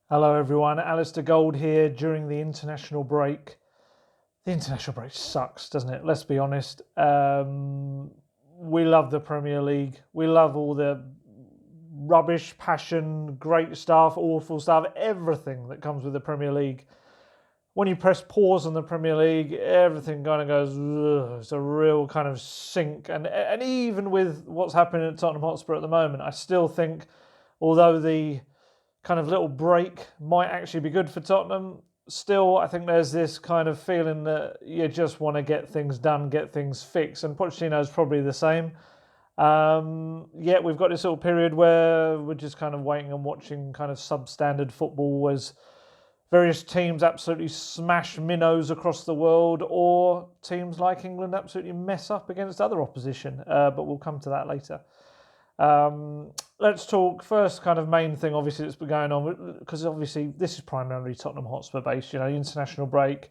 Hello everyone, Alistair Gold here during the international break. The international break sucks, doesn't it? Let's be honest. We love the Premier League. We love all the rubbish, passion, great stuff, awful stuff, everything that comes with the Premier League. When you press pause on the Premier League, everything kind of goes, ugh, it's a real kind of sink. And even with what's happening at Tottenham Hotspur at the moment, I still think, although the kind of little break might actually be good for Tottenham, still I think there's this kind of feeling that you just want to get things done, get things fixed, and Pochettino's probably the same. Yet we've got this little period where we're just kind of waiting and watching kind of substandard football as various teams absolutely smash minnows across the world, or teams like England absolutely mess up against other opposition, but we'll come to that later. Let's talk first kind of main thing obviously that's been going on, because obviously this is primarily Tottenham Hotspur based, international break.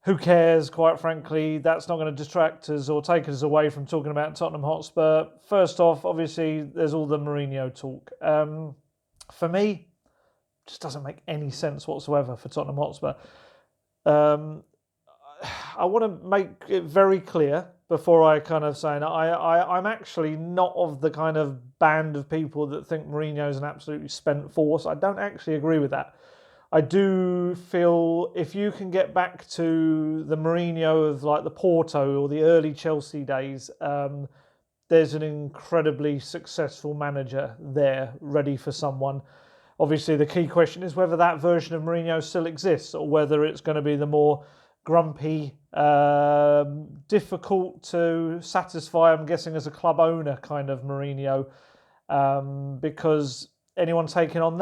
Who cares, quite frankly? That's not going to distract us or take us away from talking about Tottenham Hotspur. First off, obviously there's all the Mourinho talk. For me, it just doesn't make any sense whatsoever for Tottenham Hotspur. I want to make it very clear before I kind of say, I'm actually not of the kind of band of people that think Mourinho is an absolutely spent force. I don't actually agree with that. I do feel if you can get back to the Mourinho of like the Porto or the early Chelsea days, there's an incredibly successful manager there ready for someone. Obviously, the key question is whether that version of Mourinho still exists or whether it's going to be the more grumpy, difficult to satisfy, I'm guessing, as a club owner kind of Mourinho, because anyone taking on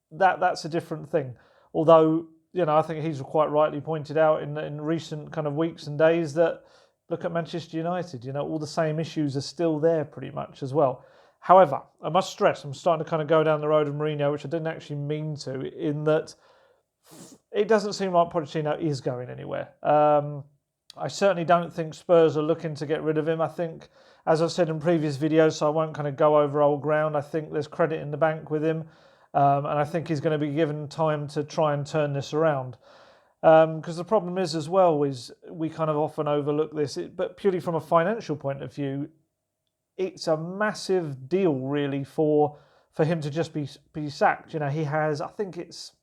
that's a different thing. Although, I think he's quite rightly pointed out in recent kind of weeks and days that look at Manchester United, all the same issues are still there pretty much as well. However, I must stress, I'm starting to kind of go down the road of Mourinho, which I didn't actually mean to, in that it doesn't seem like Pochettino is going anywhere. I certainly don't think Spurs are looking to get rid of him. I think, as I've said in previous videos, so I won't kind of go over old ground, I think there's credit in the bank with him. And I think he's going to be given time to try and turn this around. Because the problem is as well, is we kind of often overlook this, but purely from a financial point of view, it's a massive deal really for him to just be sacked. He has, I think it's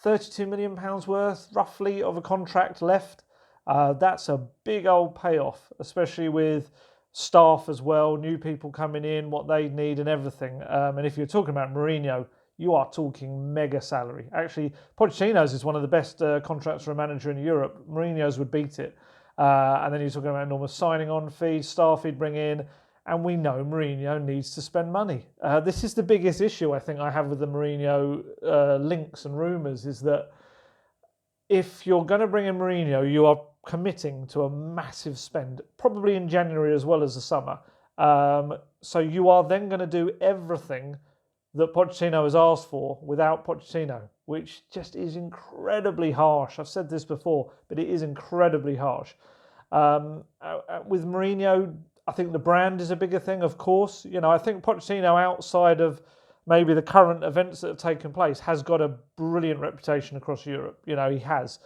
£32 million worth, roughly, of a contract left. That's a big old payoff, especially with staff as well, new people coming in, what they need and everything. And if you're talking about Mourinho, you are talking mega salary. Actually, Pochettino's is one of the best contracts for a manager in Europe. Mourinho's would beat it. And then you're talking about enormous signing on fees, staff he'd bring in. And we know Mourinho needs to spend money. This is the biggest issue I think I have with the Mourinho links and rumours, is that if you're going to bring in Mourinho, you are committing to a massive spend, probably in January as well as the summer. So you are then going to do everything that Pochettino has asked for without Pochettino, which just is incredibly harsh. I've said this before, but it is incredibly harsh. With Mourinho, I think the brand is a bigger thing, of course. I think Pochettino, outside of maybe the current events that have taken place, has got a brilliant reputation across Europe. He has.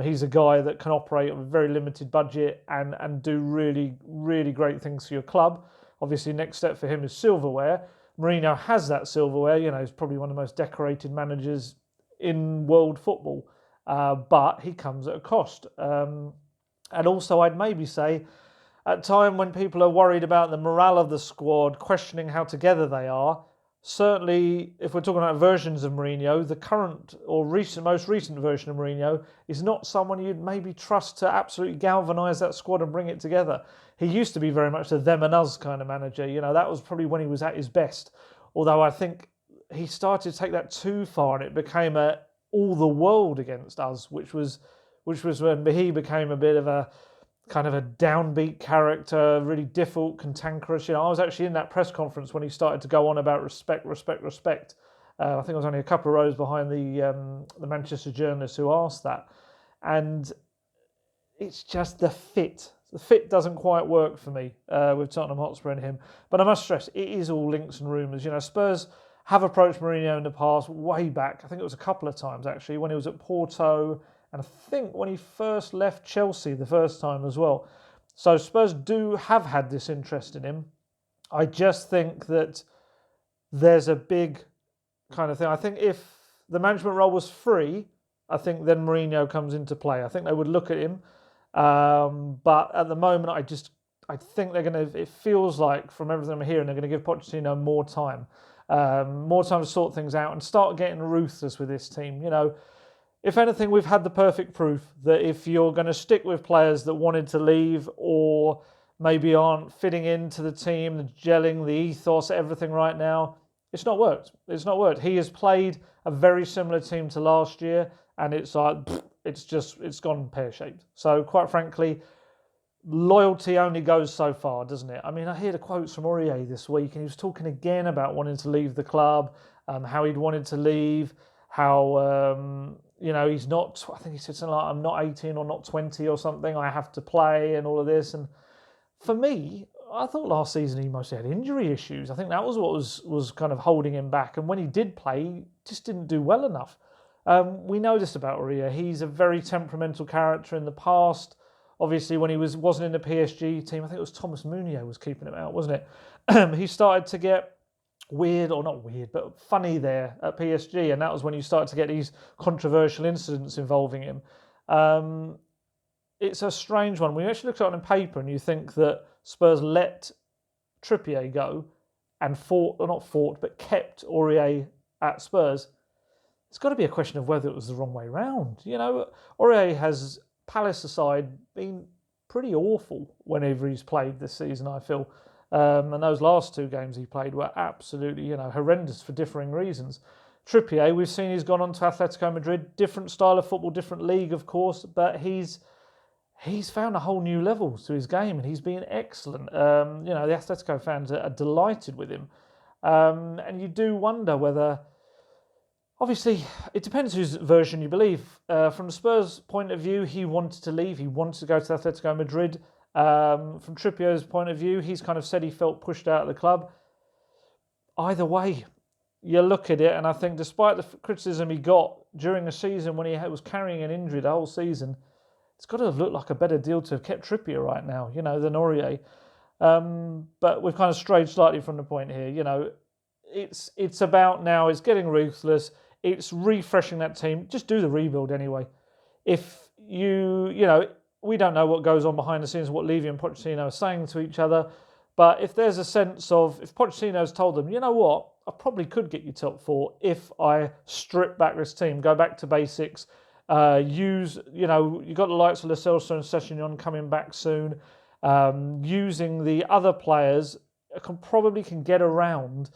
He's a guy that can operate on a very limited budget and do really, really great things for your club. Obviously, next step for him is silverware. Mourinho has that silverware. He's probably one of the most decorated managers in world football. But he comes at a cost. And also, I'd maybe say, at a time when people are worried about the morale of the squad, questioning how together they are, certainly if we're talking about versions of Mourinho, the current or most recent version of Mourinho is not someone you'd maybe trust to absolutely galvanise that squad and bring it together. He used to be very much a them and us kind of manager. That was probably when he was at his best. Although I think he started to take that too far and it became all the world against us, which was when he became a bit of a kind of a downbeat character, really difficult, cantankerous. I was actually in that press conference when he started to go on about respect. I think I was only a couple of rows behind the Manchester journalist who asked that. And it's just the fit. The fit doesn't quite work for me with Tottenham Hotspur and him. But I must stress, it is all links and rumours. Spurs have approached Mourinho in the past, way back. I think it was a couple of times actually, when he was at Porto, and I think when he first left Chelsea the first time as well. So Spurs do have had this interest in him. I just think that there's a big kind of thing. I think if the management role was free, I think then Mourinho comes into play. I think they would look at him. But at the moment, I think they're going to, it feels like from everything I'm hearing, they're going to give Pochettino more time to sort things out and start getting ruthless with this team. You know, if anything, we've had the perfect proof that if you're going to stick with players that wanted to leave or maybe aren't fitting into the team, the gelling, the ethos, everything right now, it's not worked. It's not worked. He has played a very similar team to last year, and it's like, it's gone pear-shaped. So quite frankly, loyalty only goes so far, doesn't it? I mean, I hear the quotes from Aurier this week, and he was talking again about wanting to leave the club, how he'd wanted to leave, how, he's not, I think he said something like, I'm not 18 or not 20 or something, I have to play and all of this. And for me, I thought last season he mostly had injury issues. I think that was what was kind of holding him back. And when he did play, he just didn't do well enough. We know this about Aurier. He's a very temperamental character in the past. Obviously, when he wasn't in the PSG team, I think it was Thomas Meunier was keeping him out, wasn't it? He started to get weird, or not weird, but funny there at PSG. And that was when you started to get these controversial incidents involving him. It's a strange one. When you actually look at it on paper and you think that Spurs let Trippier go and kept Aurier at Spurs, it's got to be a question of whether it was the wrong way round. You know, Aurier has, Palace aside, been pretty awful whenever he's played this season, I feel. And those last two games he played were absolutely, horrendous for differing reasons. Trippier, we've seen he's gone on to Atletico Madrid, different style of football, different league, of course, but he's found a whole new level to his game, and he's been excellent. The Atletico fans are delighted with him. And you do wonder whether, obviously, it depends whose version you believe. From the Spurs' point of view, he wanted to leave. He wanted to go to Atletico Madrid. From Trippier's point of view, he's kind of said he felt pushed out of the club. Either way, you look at it, and I think despite the criticism he got during the season when he was carrying an injury the whole season, it's got to have looked like a better deal to have kept Trippier right now, than Aurier. But we've kind of strayed slightly from the point here. It's about now, it's getting ruthless, it's refreshing that team. Just do the rebuild anyway. If we don't know what goes on behind the scenes, what Levy and Pochettino are saying to each other, but if there's a sense of, if Pochettino's told them, you know what, I probably could get you top four if I strip back this team, go back to basics, you've got the likes of Lo Celso and Sessegnon coming back soon, using the other players can get around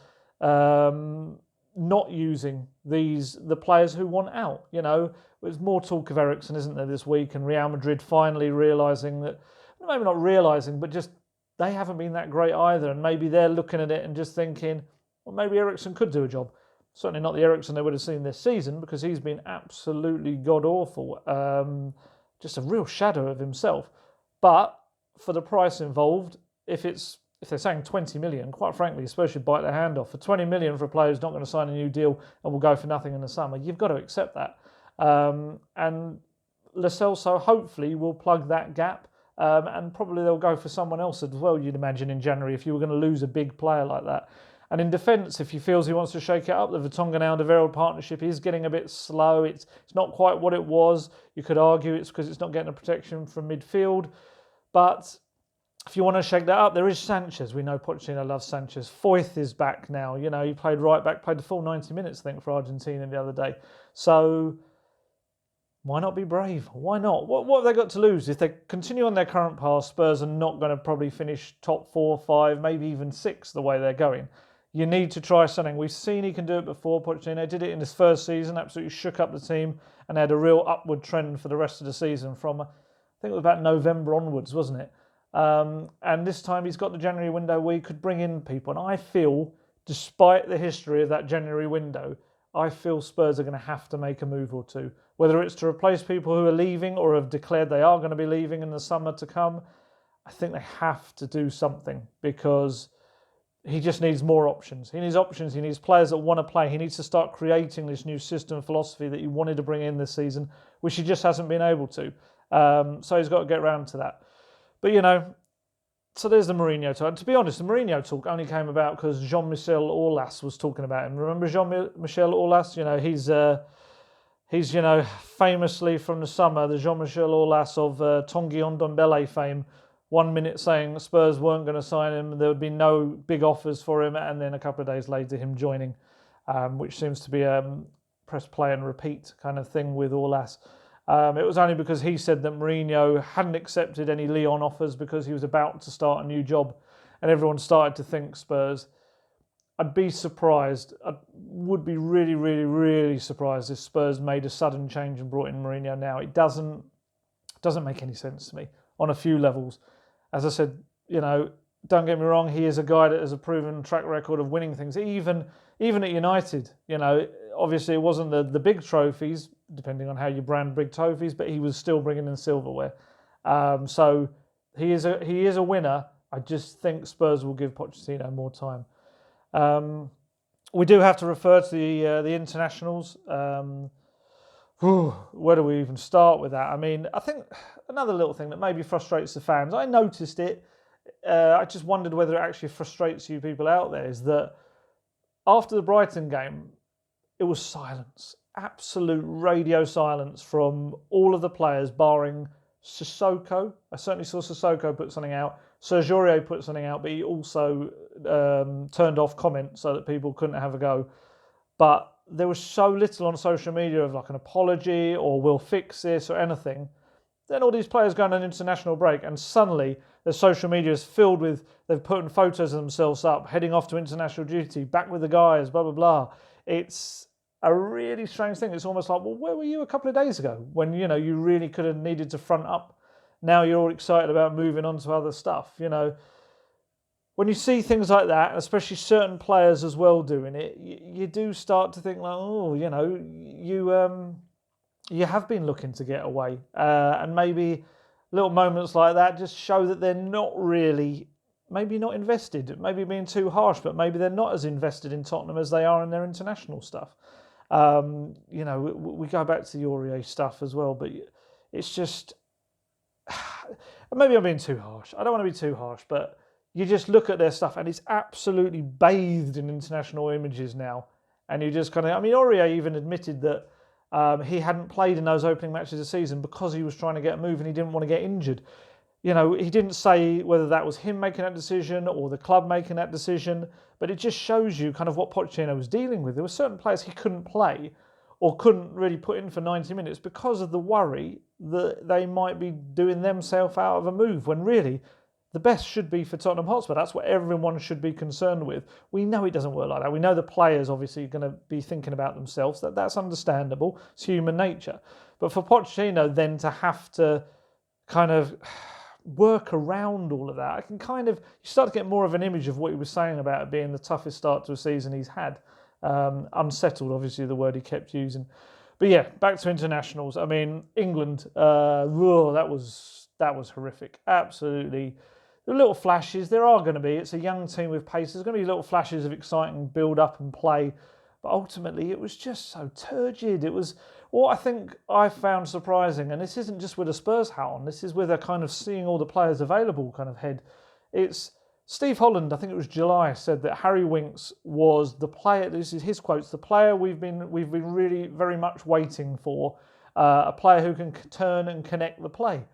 not using the players who want out. There's more talk of Eriksen, isn't there, this week, and Real Madrid finally realising that, maybe not realising, but just they haven't been that great either, and maybe they're looking at it and just thinking, well, maybe Eriksen could do a job. Certainly not the Eriksen they would have seen this season, because he's been absolutely god-awful. Just a real shadow of himself. But for the price involved, if they're saying 20 million, quite frankly, Spurs should bite their hand off. For 20 million for a player who's not going to sign a new deal and will go for nothing in the summer, you've got to accept that. And Lo Celso hopefully will plug that gap, and probably they'll go for someone else as well, you'd imagine, in January, if you were going to lose a big player like that. And in defence, if he feels he wants to shake it up, the Vertonghen-Alderweireld partnership is getting a bit slow. It's not quite what it was. You could argue it's because it's not getting the protection from midfield. But if you want to shake that up, there is Sanchez. We know Pochettino loves Sanchez. Foyth is back now. He played right back, played the full 90 minutes, I think, for Argentina the other day. So why not be brave? Why not? What have they got to lose? If they continue on their current path, Spurs are not going to probably finish top 4, 5, maybe even 6 the way they're going. You need to try something. We've seen he can do it before. Pochettino did it in his first season, absolutely shook up the team and had a real upward trend for the rest of the season from, I think it was about November onwards, wasn't it? And this time he's got the January window where he could bring in people. And I feel, despite the history of that January window, I feel Spurs are going to have to make a move or two. Whether it's to replace people who are leaving or have declared they are going to be leaving in the summer to come, I think they have to do something, because he just needs more options. He needs options. He needs players that want to play. He needs to start creating this new system and philosophy that he wanted to bring in this season, which he just hasn't been able to. So he's got to get around to that. But, so there's the Mourinho talk. And to be honest, the Mourinho talk only came about because Jean-Michel Aulas was talking about him. Remember Jean-Michel Aulas? He's famously from the summer, the Jean-Michel Aulas of Tanguy Ndombele fame. 1 minute saying Spurs weren't going to sign him, there would be no big offers for him, and then a couple of days later him joining, which seems to be a press play and repeat kind of thing with Aulas. It was only because he said that Mourinho hadn't accepted any Lyon offers because he was about to start a new job, and everyone started to think Spurs. I'd be surprised. I would be really, really, really surprised if Spurs made a sudden change and brought in Mourinho now. It doesn't make any sense to me on a few levels. As I said, don't get me wrong, he is a guy that has a proven track record of winning things. Even at United, obviously it wasn't the big trophies, depending on how you brand big trophies, but he was still bringing in silverware. So he is a winner. I just think Spurs will give Pochettino more time. We do have to refer to the internationals. Where do we even start with that? I mean, I think another little thing that maybe frustrates the fans, I noticed it, I just wondered whether it actually frustrates you people out there, is that after the Brighton game, it was silence, absolute radio silence from all of the players, barring Sissoko. I certainly saw Sissoko put something out. Sergio Aurier put something out, but he also turned off comments so that people couldn't have a go. But there was so little on social media of like an apology or we'll fix this or anything. Then all these players go on an international break and suddenly the social media is filled with, they've put photos of themselves up, heading off to international duty, back with the guys, blah, blah, blah. It's a really strange thing. It's almost like, well, where were you a couple of days ago when, you really could have needed to front up? Now you're all excited about moving on to other stuff, When you see things like that, especially certain players as well doing it, you do start to think like, oh, you have been looking to get away. And maybe little moments like that just show that they're not really, maybe not invested, maybe being too harsh, but maybe they're not as invested in Tottenham as they are in their international stuff. We go back to the Aurier stuff as well, but it's just, maybe I'm being too harsh. I don't want to be too harsh, but you just look at their stuff and it's absolutely bathed in international images now. And you just kind of, Aurier even admitted that he hadn't played in those opening matches of the season because he was trying to get a move and he didn't want to get injured. He didn't say whether that was him making that decision or the club making that decision, but it just shows you kind of what Pochettino was dealing with. There were certain players he couldn't play or couldn't really put in for 90 minutes because of the worry that they might be doing themselves out of a move when really the best should be for Tottenham Hotspur. That's what everyone should be concerned with. We know it doesn't work like that. We know the players obviously are going to be thinking about themselves. That's understandable. It's human nature. But for Pochettino then to have to kind of work around all of that, I can you start to get more of an image of what he was saying about it being the toughest start to a season he's had. Unsettled, obviously, the word he kept using. But yeah, back to internationals. England, that was horrific. Absolutely. The little flashes, there are going to be. It's a young team with pace. There's going to be little flashes of exciting build-up and play. But ultimately, it was just so turgid. It was what I think I found surprising. And this isn't just with a Spurs hat on. This is with a kind of seeing all the players available kind of head. It's Steve Holland, I think it was July, said that Harry Winks was the player, this is his quotes, the player we've been really very much waiting for, a player who can turn and connect the play.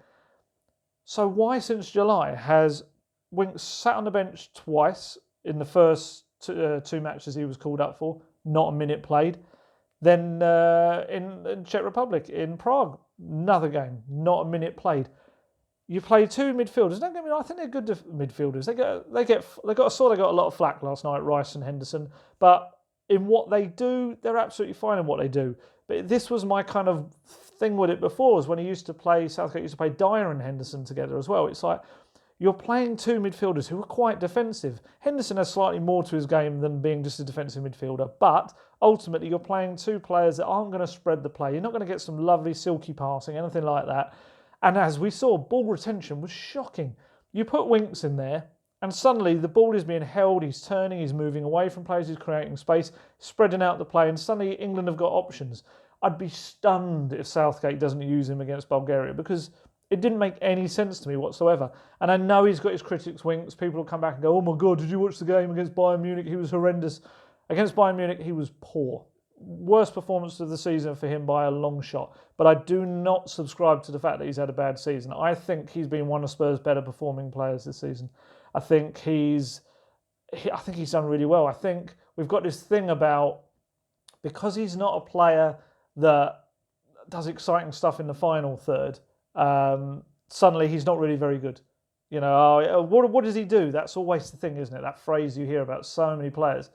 So why since July has Winks sat on the bench twice in the first two matches he was called up for, not a minute played. Then in Czech Republic, in Prague, another game, not a minute played. You play two midfielders. Don't get me wrong, I think they're good midfielders. They got a lot of flack last night, Rice and Henderson. But in what they do, they're absolutely fine in what they do. But this was my kind of thing with it before, was when Southgate used to play Dyer and Henderson together as well. It's like you're playing two midfielders who are quite defensive. Henderson has slightly more to his game than being just a defensive midfielder. But ultimately, you're playing two players that aren't going to spread the play. You're not going to get some lovely silky passing, anything like that. And as we saw, ball retention was shocking. You put Winks in there, And suddenly the ball is being held, he's turning, he's moving away from players, he's creating space, spreading out the play, and suddenly England have got options. I'd be stunned if Southgate doesn't use him against Bulgaria, because it didn't make any sense to me whatsoever. And I know he's got his critics' winks. People will come back and go, oh my God, did you watch the game against Bayern Munich? He was horrendous. Against Bayern Munich, he was poor. Worst performance of the season for him by a long shot. But I do not subscribe to the fact that he's had a bad season. I think he's been one of Spurs' better performing players this season. I think he's done really well. I think we've got this thing about, because he's not a player that does exciting stuff in the final third, suddenly he's not really very good. You know, what does he do? That's always the thing, isn't it? That phrase you hear about so many players.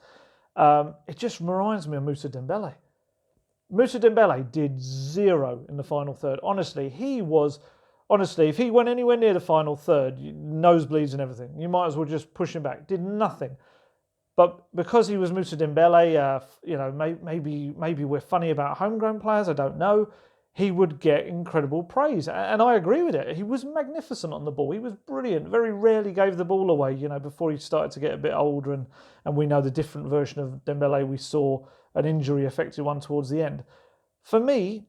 It just reminds me of Moussa Dembele. Moussa Dembele did zero in the final third. Honestly, if he went anywhere near the final third, nosebleeds and everything, you might as well just push him back. Did nothing. But because he was Moussa Dembele, maybe we're funny about homegrown players, I don't know. He would get incredible praise. And I agree with it. He was magnificent on the ball. He was brilliant. Very rarely gave the ball away, before he started to get a bit older. And we know the different version of Dembele we saw, an injury-affected one towards the end. For me,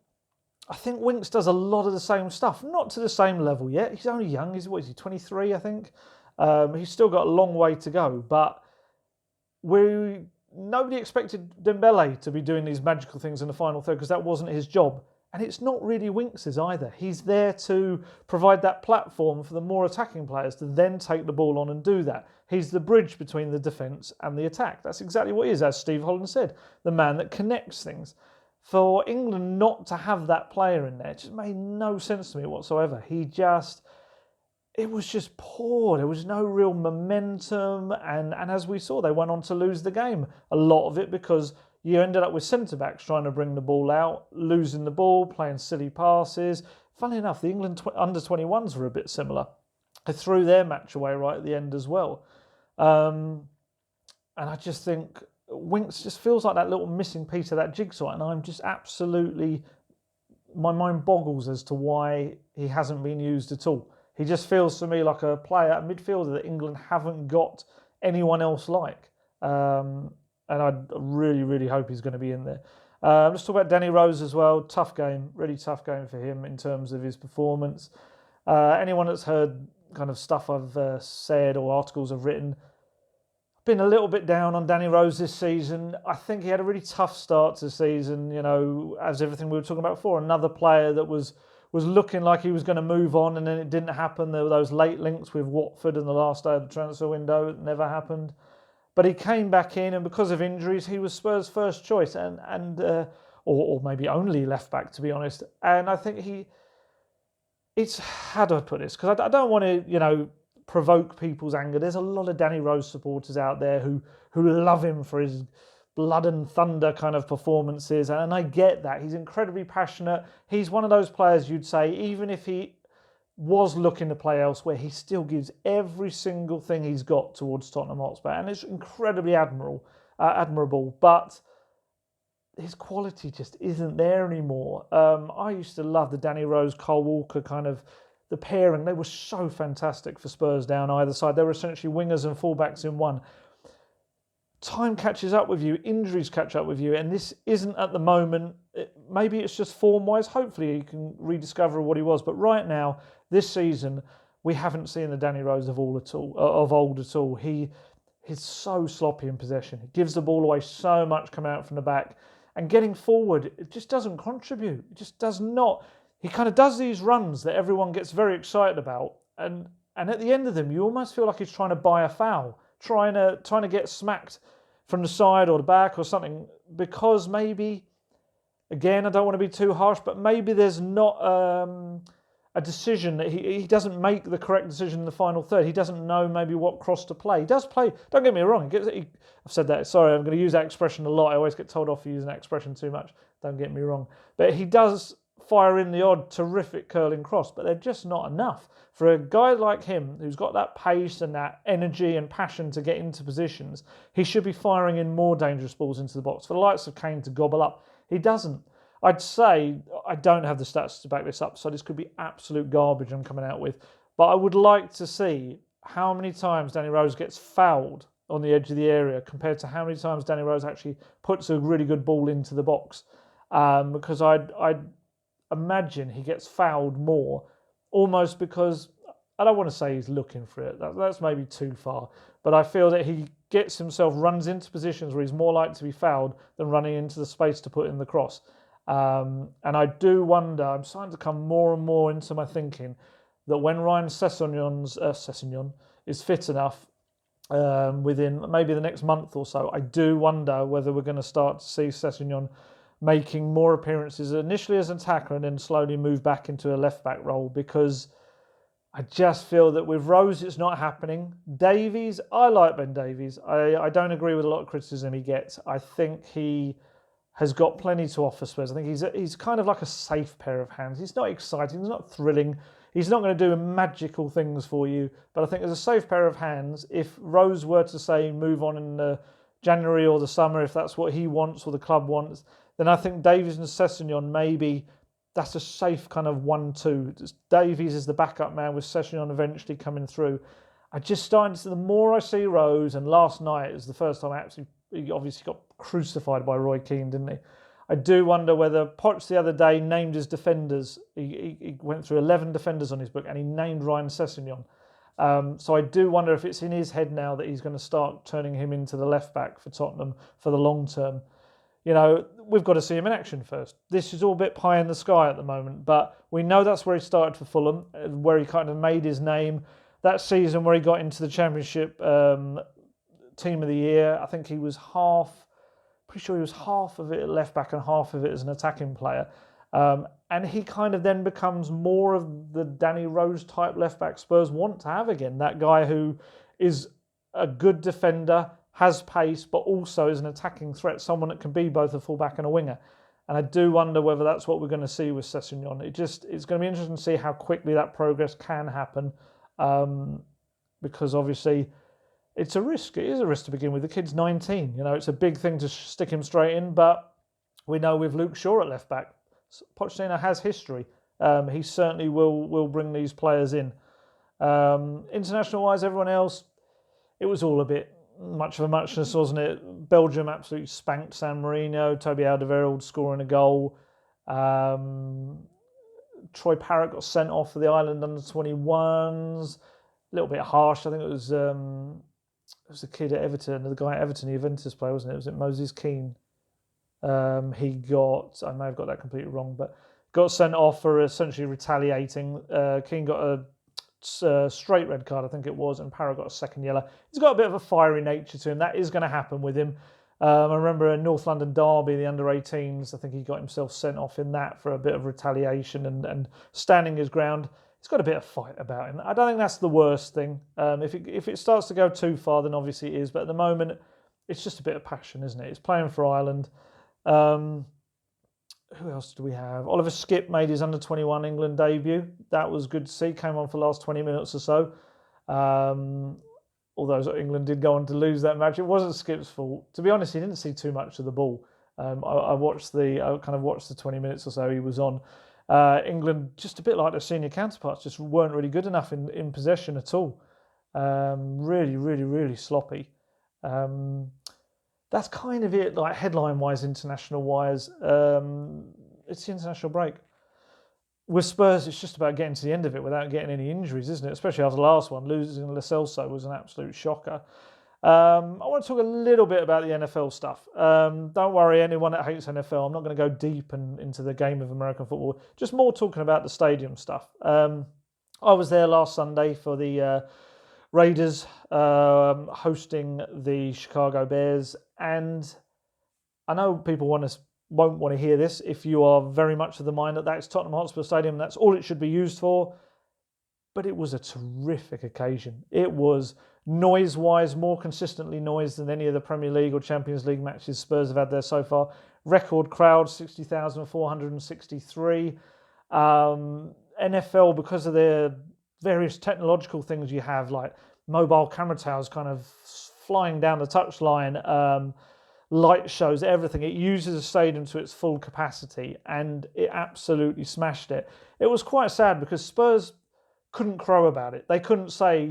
I think Winks does a lot of the same stuff. Not to the same level yet. He's only young. He's 23, I think? He's still got a long way to go. But nobody expected Dembele to be doing these magical things in the final third, because that wasn't his job. And it's not really Winks's either. He's there to provide that platform for the more attacking players to then take the ball on and do that. He's the bridge between the defence and the attack. That's exactly what he is, as Steve Holland said, the man that connects things. For England not to have that player in there just made no sense to me whatsoever. It was just poor. There was no real momentum. And as we saw, they went on to lose the game. A lot of it because you ended up with centre-backs trying to bring the ball out, losing the ball, playing silly passes. Funnily enough, the England under-21s were a bit similar. They threw their match away right at the end as well. And I just think Winks just feels like that little missing piece of that jigsaw, and I'm just absolutely... my mind boggles as to why he hasn't been used at all. He just feels to me like a player, a midfielder that England haven't got anyone else like. And I really, really hope he's going to be in there. Let's talk about Danny Rose as well. Tough game, really tough game for him in terms of his performance. Anyone that's heard kind of stuff I've said or articles I've written, been a little bit down on Danny Rose this season. I think he had a really tough start to the season, as everything we were talking about before. Another player that was looking like he was going to move on, and then it didn't happen. There were those late links with Watford in the last day of the transfer window. It never happened. But he came back in, and because of injuries, he was Spurs' first choice, or maybe only left back, to be honest. And I think how do I put this? Because I don't want to, provoke people's anger. There's a lot of Danny Rose supporters out there who love him for his blood and thunder kind of performances, and I get that. He's incredibly passionate. He's one of those players you'd say, even if he was looking to play elsewhere, he still gives every single thing he's got towards Tottenham Hotspur, and it's incredibly admirable, but his quality just isn't there anymore. I used to love the Danny Rose, Cole Walker kind of, the pairing. They were so fantastic for Spurs down either side. They were essentially wingers and fullbacks in one. Time catches up with you, injuries catch up with you, and this isn't at the moment. Maybe it's just form-wise. Hopefully he can rediscover what he was, but right now, this season, we haven't seen the Danny Rose of old at all. He's so sloppy in possession. He gives the ball away so much coming out from the back, and getting forward, it just doesn't contribute. It just does not. He kind of does these runs that everyone gets very excited about, and at the end of them, you almost feel like he's trying to buy a foul, trying to get smacked from the side or the back or something, because maybe, again, I don't want to be too harsh, but maybe there's not a decision that he doesn't make the correct decision in the final third. He doesn't know maybe what cross to play. He does play, don't get me wrong, I've said that, sorry, I'm going to use that expression a lot. I always get told off for using that expression too much, don't get me wrong. But he does fire in the odd terrific curling cross, but they're just not enough. For a guy like him, who's got that pace and that energy and passion to get into positions, he should be firing in more dangerous balls into the box. For the likes of Kane to gobble up, he doesn't. I'd say, I don't have the stats to back this up, so this could be absolute garbage I'm coming out with, but I would like to see how many times Danny Rose gets fouled on the edge of the area compared to how many times Danny Rose actually puts a really good ball into the box. Because I'd imagine he gets fouled more, almost because I don't want to say he's looking for it. That's maybe too far. But I feel that he runs into positions where he's more likely to be fouled than running into the space to put in the cross. And I do wonder, I'm starting to come more and more into my thinking that when Ryan Sessegnon is fit enough, within maybe the next month or so, I do wonder whether we're going to start to see Sessegnon making more appearances initially as an attacker and then slowly move back into a left-back role, because I just feel that with Rose it's not happening. Davies, I like Ben Davies. I don't agree with a lot of criticism he gets. I think he has got plenty to offer Spurs. I think he's kind of like a safe pair of hands. He's not exciting, he's not thrilling. He's not going to do magical things for you, but I think as a safe pair of hands, if Rose were to say move on in January or the summer, if that's what he wants or the club wants, then I think Davies and Sessegnon, maybe that's a safe kind of 1-2. Davies is the backup man with Sessegnon eventually coming through. I just starting to, the more I see Rose, and last night is the first time he obviously got crucified by Roy Keane, didn't he? I do wonder whether Poch the other day named his defenders. He went through 11 defenders on his book and he named Ryan Sessegnon. So I do wonder if it's in his head now that he's going to start turning him into the left back for Tottenham for the long term. You know, we've got to see him in action first. This is all a bit pie in the sky at the moment, but we know that's where he started for Fulham, where he kind of made his name. That season where he got into the Championship Team of the Year, I think he was pretty sure he was half of it at left back and half of it as an attacking player. And he kind of then becomes more of the Danny Rose type left back Spurs want to have again. That guy who is a good defender, has pace, but also is an attacking threat, someone that can be both a fullback and a winger. And I do wonder whether that's what we're going to see with Sessegnon. It's going to be interesting to see how quickly that progress can happen, because obviously it's a risk. It is a risk to begin with. The kid's 19. You know, it's a big thing to stick him straight in, but we know with Luke Shaw at left back, Pochettino has history. He certainly will bring these players in. International-wise, everyone else, it was all a bit much of a muchness, wasn't it? Belgium absolutely spanked San Marino. Toby Alderweireld scoring a goal. Troy Parrott got sent off for the Ireland under-21s. A little bit harsh. I think it was the kid at Everton, the guy at Everton, the Juventus player, wasn't it? Was it Moses Keane? He got, I may have got that completely wrong, but got sent off for essentially retaliating. Keane got a straight red card, I think it was, and Parrott got a second yellow. He's got a bit of a fiery nature to him. That is going to happen with him. I remember in North London Derby, the under-18s, I think he got himself sent off in that for a bit of retaliation and standing his ground. He's got a bit of fight about him. I don't think that's the worst thing. If it starts to go too far, then obviously it is. But at the moment, it's just a bit of passion, isn't it? It's playing for Ireland. Who else do we have? Oliver Skipp made his under-21 England debut. That was good to see. Came on for the last 20 minutes or so. Although England did go on to lose that match. It wasn't Skipp's fault. To be honest, he didn't see too much of the ball. I watched the 20 minutes or so he was on. England, just a bit like their senior counterparts, just weren't really good enough in possession at all. Really, really, really sloppy. That's kind of it, like headline-wise, international-wise. It's the international break. With Spurs, it's just about getting to the end of it without getting any injuries, isn't it? Especially after the last one. Losing Lo Celso was an absolute shocker. I want to talk a little bit about the NFL stuff. Don't worry, anyone that hates NFL, I'm not going to go deep into the game of American football. Just more talking about the stadium stuff. I was there last Sunday for the Raiders hosting the Chicago Bears, and I know people won't want to hear this if you are very much of the mind that that's Tottenham Hotspur Stadium, that's all it should be used for, but it was a terrific occasion. It was noise-wise more consistently noise than any of the Premier League or Champions League matches Spurs have had there so far. Record crowd, 60,463. NFL, because of their various technological things you have, like mobile camera towers kind of flying down the touchline, light shows, everything. It uses a stadium to its full capacity, and it absolutely smashed it. It was quite sad because Spurs couldn't crow about it. They couldn't say,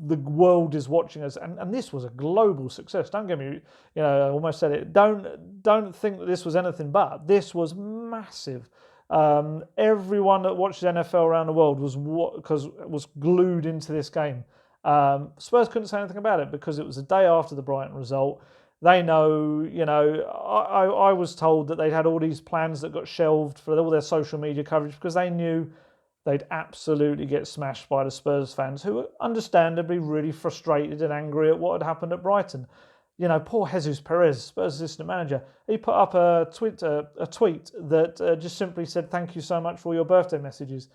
the world is watching us, and this was a global success. Don't get me, I almost said it. Don't think that this was anything but. This was massive. Everyone that watches NFL around the world was glued into this game. Spurs couldn't say anything about it because it was the day after the Brighton result. They know, I was told that they'd had all these plans that got shelved for all their social media coverage because they knew they'd absolutely get smashed by the Spurs fans, who were understandably really frustrated and angry at what had happened at Brighton. Poor Jesus Perez, Spurs assistant manager, he put up a tweet that just simply said, "Thank you so much for all your birthday messages."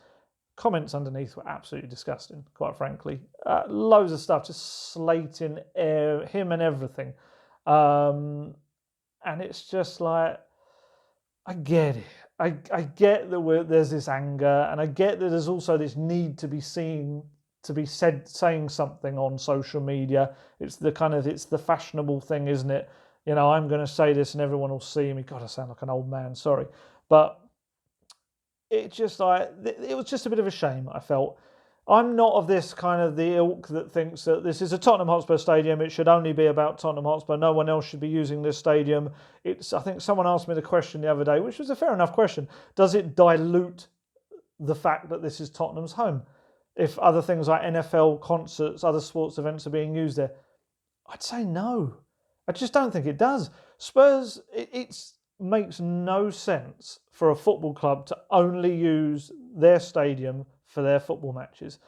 Comments underneath were absolutely disgusting, quite frankly. Loads of stuff, just slating him and everything. And it's just like, I get it. I get that there's this anger, and I get that there's also this need to be seen, to be saying something on social media. It's the fashionable thing, isn't it? I'm going to say this and everyone will see me. God, I sound like an old man, sorry. But it was just a bit of a shame, I felt. I'm not of this kind of the ilk that thinks that this is a Tottenham Hotspur stadium. It should only be about Tottenham Hotspur. No one else should be using this stadium. I think someone asked me the question the other day, which was a fair enough question. Does it dilute the fact that this is Tottenham's home? If other things like NFL concerts, other sports events are being used there? I'd say no. I just don't think it does. Spurs, it makes no sense for a football club to only use their stadium for their football matches.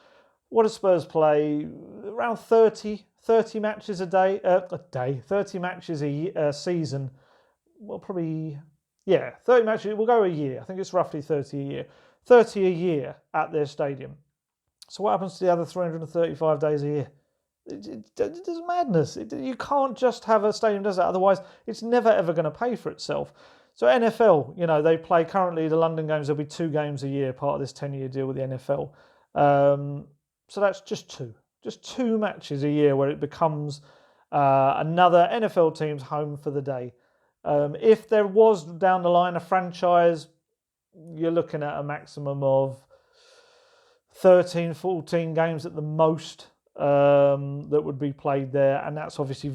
What do Spurs play? Around 30 matches a 30 matches a season. Well, probably, 30 matches. We'll go a year. I think it's roughly 30 a year. 30 a year at their stadium. So what happens to the other 335 days a year? It's madness. You can't just have a stadium does that. Otherwise, it's never ever going to pay for itself. So NFL, they play currently the London games. There'll be 2 games a year, part of this 10-year deal with the NFL. So that's just 2 matches a year where it becomes another NFL team's home for the day. If there was down the line a franchise, you're looking at a maximum of 13, 14 games at the most that would be played there, and that's obviously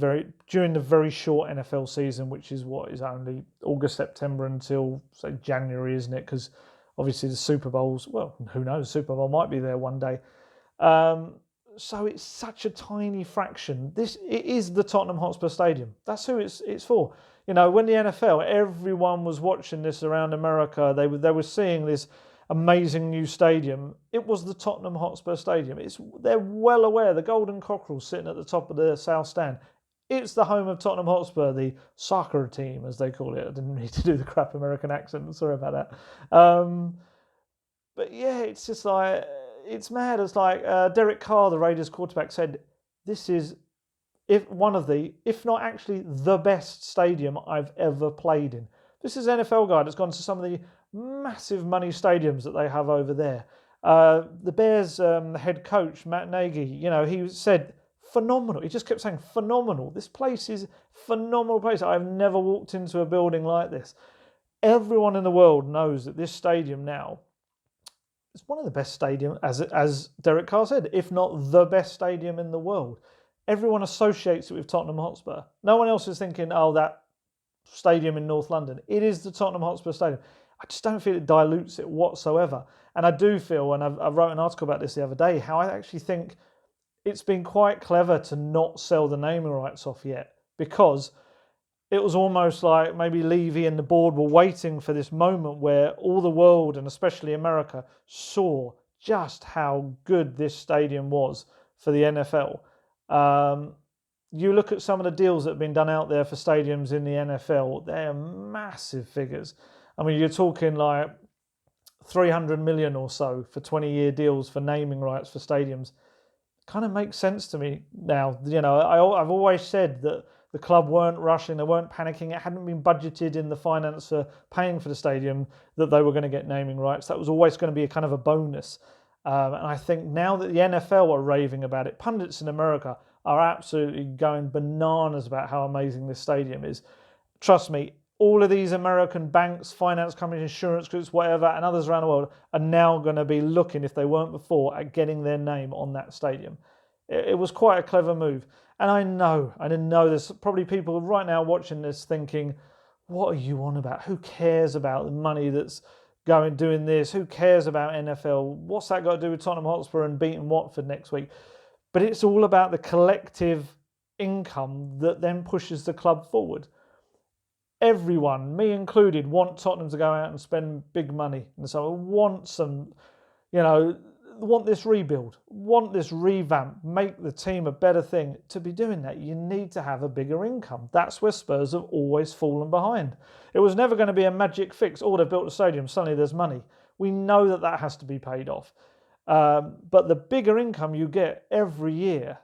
during the very short NFL season, which is only August, September until say January, isn't it? Because obviously the Super Bowls, well, who knows, the Super Bowl might be there one day. So it's such a tiny fraction. It is the Tottenham Hotspur Stadium. That's who it's for. When the NFL, everyone was watching this around America, they were seeing this amazing new stadium. It was the Tottenham Hotspur Stadium. They're well aware. The Golden Cockerel sitting at the top of the South Stand. It's the home of Tottenham Hotspur, the soccer team, as they call it. I didn't need to do the crap American accent. Sorry about that. But yeah, it's just like, it's mad. It's like Derek Carr, the Raiders quarterback, said, this is if not actually the best stadium I've ever played in. This is an NFL guy that's gone to some of the massive money stadiums that they have over there. The Bears head coach, Matt Nagy, he said phenomenal. He just kept saying phenomenal. This place is a phenomenal place. I've never walked into a building like this. Everyone in the world knows that this stadium now is one of the best stadiums, as Derek Carr said, if not the best stadium in the world. Everyone associates it with Tottenham Hotspur. No one else is thinking, oh, that stadium in North London. It is the Tottenham Hotspur Stadium. I just don't feel it dilutes it whatsoever. And I do feel, and I wrote an article about this the other day, how I actually think it's been quite clever to not sell the naming rights off yet, because it was almost like maybe Levy and the board were waiting for this moment where all the world, and especially America, saw just how good this stadium was for the NFL. You look at some of the deals that have been done out there for stadiums in the NFL, they're massive figures. I mean, you're talking like 300 million or so for 20-year deals for naming rights for stadiums. Kind of makes sense to me now. I've always said that the club weren't rushing, they weren't panicking. It hadn't been budgeted in the finance for paying for the stadium that they were going to get naming rights. That was always going to be a kind of a bonus. And I think now that the NFL are raving about it, pundits in America are absolutely going bananas about how amazing this stadium is. Trust me, all of these American banks, finance companies, insurance groups, whatever, and others around the world are now going to be looking, if they weren't before, at getting their name on that stadium. It was quite a clever move. And I know there's probably people right now watching this thinking, what are you on about? Who cares about the money that's doing this? Who cares about NFL? What's that got to do with Tottenham Hotspur and beating Watford next week? But it's all about the collective income that then pushes the club forward. Everyone, me included, want Tottenham to go out and spend big money. And so I want some, want this rebuild, want this revamp, make the team a better thing. To be doing that, you need to have a bigger income. That's where Spurs have always fallen behind. It was never going to be a magic fix. Oh, they've built a stadium, suddenly there's money. We know that has to be paid off. But the bigger income you get every year,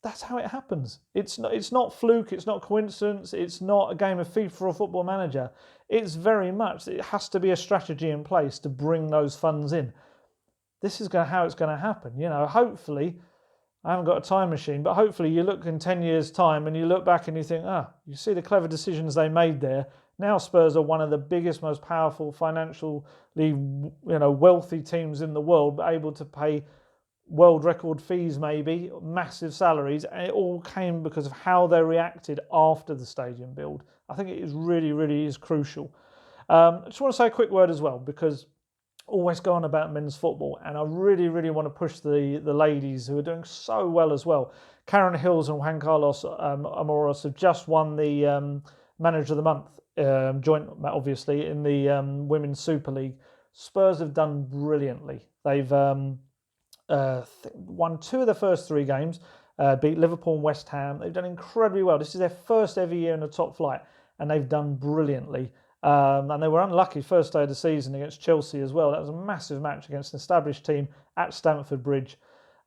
that's how it happens. It's not fluke, it's not coincidence, it's not a game of FIFA or Football Manager. It's very much, it has to be a strategy in place to bring those funds in. This is how it's going to happen. Hopefully, I haven't got a time machine, but hopefully you look in 10 years' time and you look back and you think, you see the clever decisions they made there. Now Spurs are one of the biggest, most powerful, financially, wealthy teams in the world, able to pay world record fees, maybe massive salaries, and it all came because of how they reacted after the stadium build. I think it is really, really is crucial. I just want to say a quick word as well, because always go on about men's football, and I really, really want to push the ladies who are doing so well as well. Karen Hills and Juan Carlos Amoros have just won the Manager of the Month, joint, obviously, in the Women's Super League. Spurs have done brilliantly. They've won 2 of their first 3 games, beat Liverpool and West Ham. They've done incredibly well. This is their first ever year in the top flight, and they've done brilliantly. And they were unlucky first day of the season against Chelsea as well. That was a massive match against an established team at Stamford Bridge.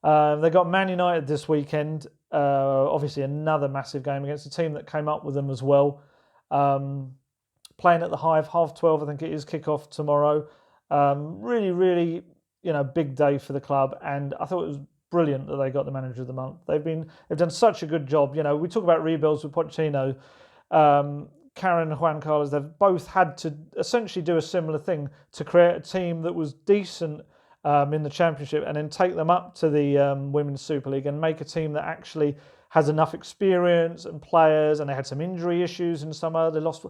They got Man United this weekend. Obviously another massive game against a team that came up with them as well. Playing at the Hive, 12:30 I think it is, kick-off tomorrow. Really, really, big day for the club, and I thought it was brilliant that they got the Manager of the Month. They've done such a good job. We talk about rebuilds with Pochettino. Karen and Juan Carlos, they've both had to essentially do a similar thing to create a team that was decent in the Championship and then take them up to the Women's Super League and make a team that actually has enough experience and players. And they had some injury issues in summer. They lost,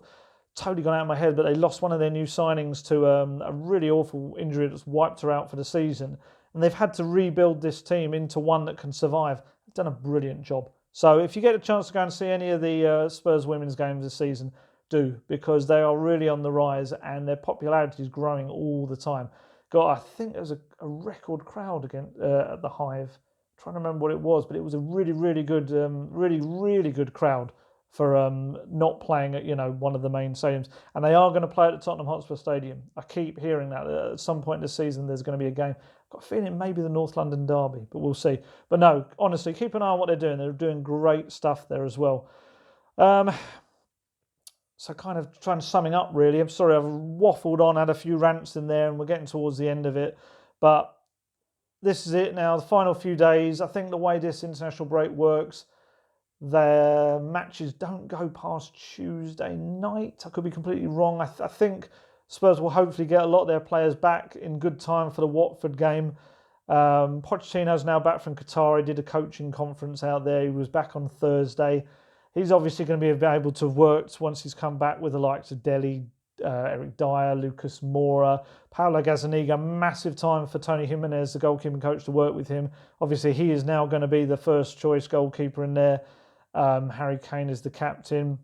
totally gone out of my head, but they lost one of their new signings to a really awful injury that's wiped her out for the season. And they've had to rebuild this team into one that can survive. They've done a brilliant job. So if you get a chance to go and see any of the Spurs women's games this season, do, because they are really on the rise and their popularity is growing all the time. I think there was a record crowd again at the Hive. I'm trying to remember what it was, but it was a really, really good, really good crowd for not playing at one of the main stadiums. And they are going to play at the Tottenham Hotspur Stadium. I keep hearing that at some point this season there's going to be a game. I've got a feeling it may be the North London derby, but we'll see. But no, honestly, keep an eye on what they're doing. They're doing great stuff there as well. So kind of trying to summing up, really. I'm sorry I've waffled on, had a few rants in there, and we're getting towards the end of it. But this is it now, the final few days. I think the way this international break works, their matches don't go past Tuesday night. I could be completely wrong. I think Spurs will hopefully get a lot of their players back in good time for the Watford game. Pochettino's now back from Qatar. He did a coaching conference out there. He was back on Thursday. He's obviously going to be able to work once he's come back with the likes of Dele, Eric Dyer, Lucas Moura, Paolo Gazzaniga. Massive time for Tony Jimenez, the goalkeeping coach, to work with him. Obviously, he is now going to be the first choice goalkeeper in there. Harry Kane is the captain.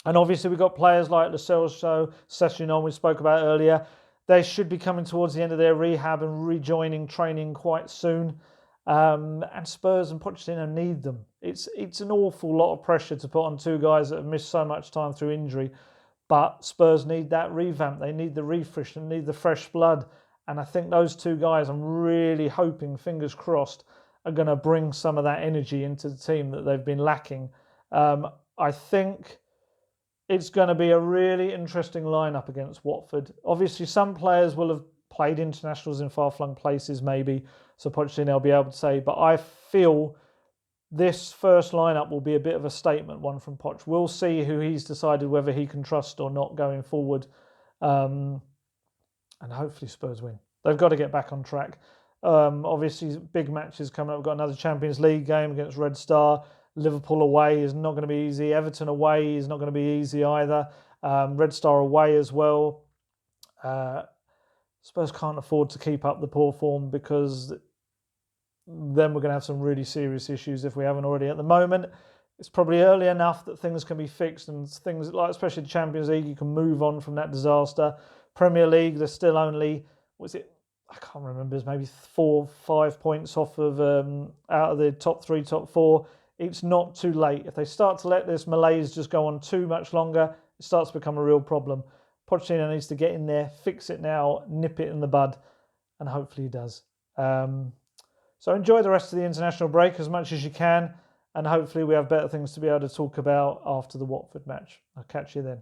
And obviously, we've got players like Lo Celso, Sessegnon, we spoke about earlier. They should be coming towards the end of their rehab and rejoining training quite soon. And Spurs and Pochettino need them. It's an awful lot of pressure to put on 2 guys that have missed so much time through injury. But Spurs need that revamp. They need the refresh and need the fresh blood. And I think those 2 guys, I'm really hoping, fingers crossed, are going to bring some of that energy into the team that they've been lacking. I think it's going to be a really interesting lineup against Watford. Obviously, some players will have played internationals in far-flung places, maybe, so Pochettino will be able to say. But I feel this first lineup will be a bit of a statement one from Poch. We'll see who he's decided whether he can trust or not going forward. And hopefully Spurs win. They've got to get back on track. Obviously, big matches coming up. We've got another Champions League game against Red Star. Liverpool away is not going to be easy. Everton away is not going to be easy either. Red Star away as well. Spurs can't afford to keep up the poor form, because then we're going to have some really serious issues if we haven't already. At the moment, it's probably early enough that things can be fixed, and things like, especially the Champions League, you can move on from that disaster. Premier League, they're still only, I can't remember, it's maybe 4 or 5 points off of out of the top 3, top 4. It's not too late. If they start to let this malaise just go on too much longer, it starts to become a real problem. Pochettino needs to get in there, fix it now, nip it in the bud, and hopefully he does. So enjoy the rest of the international break as much as you can, and hopefully we have better things to be able to talk about after the Watford match. I'll catch you then.